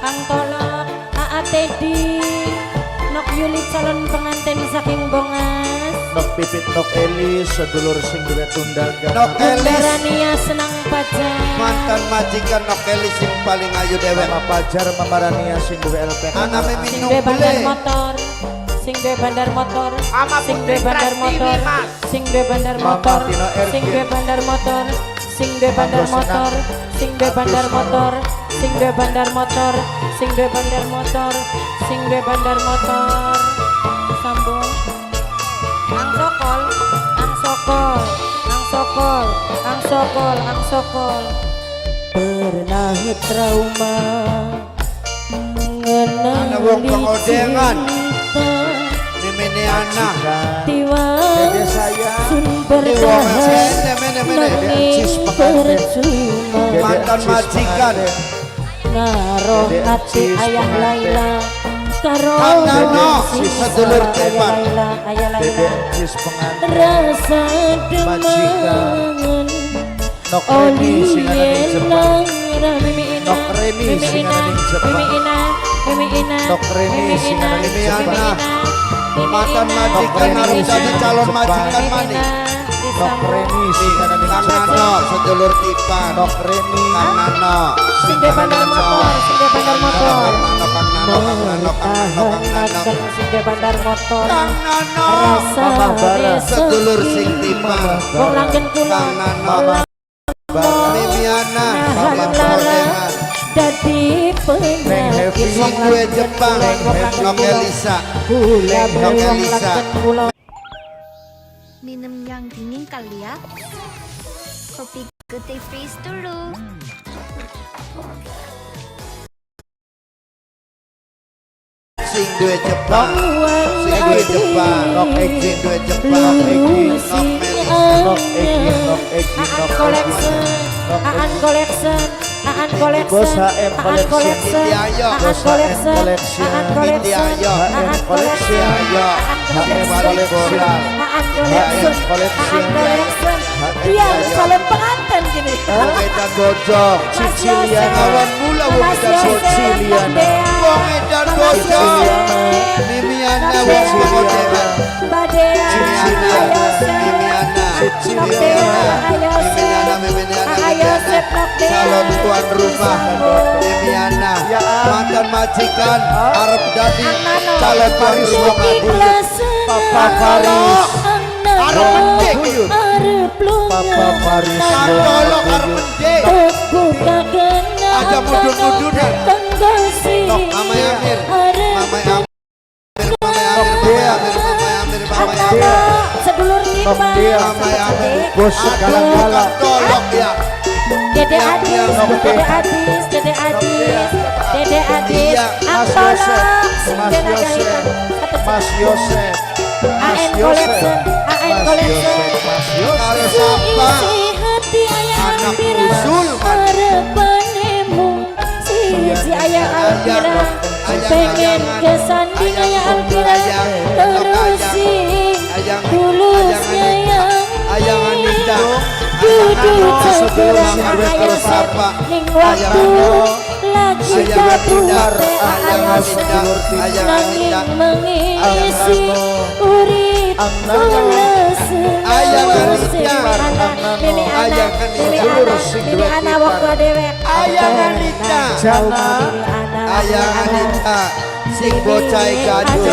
Kang Tolok, Aa Teddy, Nok Yuli calon pengantin saking Bongas, Nok Pipit Nok Elis sedulur sing duwe tundaga. Nok Elis Rania senang pacar, mantan majikan Nok Elis sing paling ayu dewek. Mama Pajar Mama Rania sing duwe LPK. Aname sing minum duwe bandar beli. motor, sing duwe bandar motor, Ama sing Putri duwe bandar Pratiwi, motor, Mas. sing duwe bandar Mama motor, Tino Ergin. sing duwe bandar motor, sing duwe bandar Agus motor, sing duwe bandar motor, sing duwe bandar motor, sing duwe bandar motor, sing duwe bandar motor. Sambung. Ang sokol, ang sokol, ang sokol, ang sokol, ang sokol. Pernah trauma Ana wong pengodengan. Mimene anak. tiwa Dede saya sumber Ini wong dahar mene Cis nanging pengantin. percuma Dede Mantan Cis majikan. pengantin. ngaroh Dede hati Cis ayah pengantin. Laila karo Kang Nano, Cis sedulur ayah Tepan. Laila ayah Dede Laila Cis pengantin. rasa Majikan. demangan Nok Reni sing ana ning Jepang. Nok Nok Reni sing ana ning Jepang. Nok Reni sing ana ning Mimi Jepang. Ana. Mantan majikan harus jadi calon majikan maning. Nok Reni sing ana ning Kang Jepang. Nano sedulur Tipan. Nok Reni Kang Nano. Sing duwe bandar motor, sing duwe bandar motor. Kang Nano, Kang Nano, Kang Nano, Kang Nano, Kang Nano. Akan sing duwe bandar motor. Kang Nano. Rasa Mama Bara. Sedulur sing Tipan. Wong langgen kula. Kang Nano. Bara. Mimi Ana. Nahan Mama lara Pengodengan. dadi penyakit. Sing duwe Jepang. Nok Elisa. Nok Elisa. Minum yang dingin kali ya. Kopi putih freeze dulu. Sing duwe Jepang. Sing duwe Jepang. Nok Egi. Sing duwe Jepang. Nok Egi. Nok Melisa. Nok Egi. Nok Egi. Aan Nok collection, Egi. Aan collection, Aan collection, Bos HM Aan collection. collection, Indi Ayo. Aan Bos HM collection, collection. Aan Indi collection, Ayo. Aan HM collection. Ayo. HM collection. Aan collection, collection. Aan collection. HM Dia Ayo. calon pengantin gini. Wong edan bojong. Mas Siciliana. Yosef, Kawan mula wong Mas edan Yosef, Siciliana. Mbak Dea, Wong edan Mas bojong. Yosef, Mimi Ana wong pengodengan. Mbak Dea, Siciliana. Ayosef, Mimi Ana. Nok Dea, Ayosef, Mimi Ana, Mimi Ana, Ayosef, Nok Dea. calon tuan rumah. Sambung. Mimi Ana. Ya. Mantan majikan. Arep dadi Ang Nano. calon tuan rumah. Papa Faris. Arep mendek. Papa Faris. Kang Tolok arep mendek. Aja mudun-mudunan. Nok Mama Amir. Mama Amir. Mama Amir. Mama Amir. Mama Amir. Sedulur Nok Tipa, Dea. Mama Amir. Bos segala-gala. Kang Tolok ya. Dede Adis, Nok Dede Dea. Adis, Dede Adis, Dede Adis, Iya. Mas Angkolo, Yosef. sing Mas tenaga Yosef. hitam. Mas Yosef. Mas AN Yosef. Collection, AN Mas Collection. Yosef. Mas Yosef. Karo sapa? Isi hati ayah Anak Alpira, usul, man. harapanmu si ayah Alpira, pengen kesanding ayah Alpira, terus sing tulusnya yang Ayang Anita. duduk segera Ayang ayah sapa? ning waktu lagi Ayang Anita. kabur Ayang ayah Anita. Ayang nanging Anita. mengisi urip tules Ayang terus sing Anita. anak ini Ayang anak Anita. ini anak ini anak waktu dewek Ayang Anita. Jana. Ayang Anita. Sing bocah gaduh.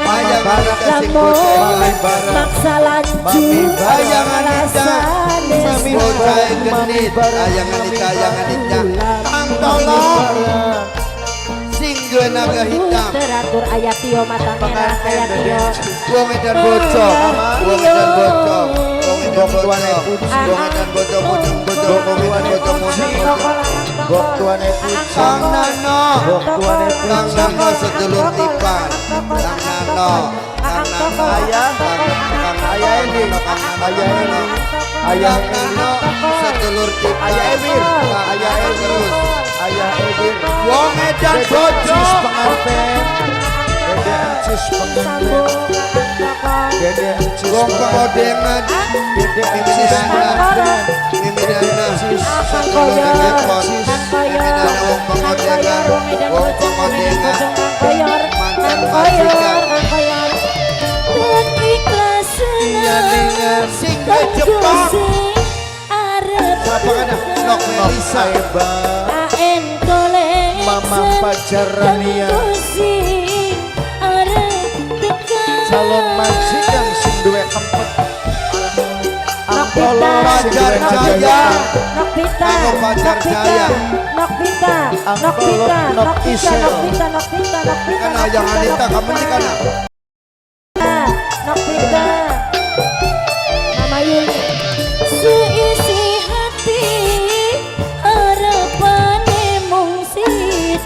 Ayang Anita sing bocah. maksa lanjut Ayang Anita. rasane Bocah genit. Ayang Anita. Ayang Anita. Kang Tolok. Sing duwe naga hitam. teratur ayat tio mata merah ayat tio Wong edan bocah. Wong edan bocah. Wong edan bocah. Wong edan bocah mudeng bocah. Wong edan bocah mudeng bocah. Bok tuane puji. Kang Nano. Bok tuane Kang puji. Nano sedulur Tipan. Kang Nano. Kang Nano. Ayah. Kang Ayah ini. Ayah ini. Ayah Kang ini. Nano sedulur Tipan. Ayah Emir. Kang Ayah Nano Emir. terus. Ayah Emir. Wong edan Cis bocah. pengantin. Dede Encis pengantin. Dede Encis Wong pengantin. pengodengan. Dede Mimi Encis Dana. pengantin. Mimi Dana. Cis Sedulur Repot. Cis Mimi Dana wong Raisa. Aiba AN Koleksen Mama Pacar Rania calon majikan sing duwe kempet Angkolo sing duwe Pacar Jaya. ngajaya Nokpita Aku Pacar Jaya. Nokpita Angkolo Nok Isel. Nokpita Kan ayang Anita kamu di kana. Nokpita Mama Yuli seisi hati harapane mung siji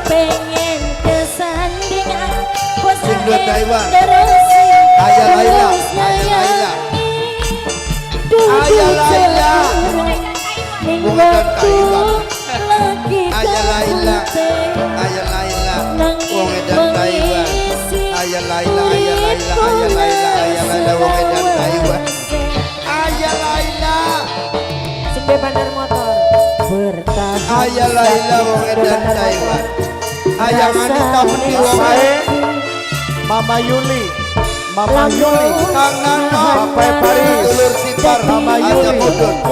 pengen kesandingan Sindro Taiwan. terus Ayah Laila. Ayah Laila. Ayah Laila. Bunga dan Taiwan. Ayah Laila. Ayah Laila. Wong edan Taiwan. Ayah Laila, Ayah Laila, Ayah Laila, Ayah Laila, wong edan Taiwan. Ayah Laila. Sing bandar motor bertahan Ayah Laila, wong edan Taiwan. Ayah Anita meni wong Sae Mama Yuli Mama Yuli Kang Nano. Bapak Paris Dulur Tipar. Mama Aja Yuli Mudun.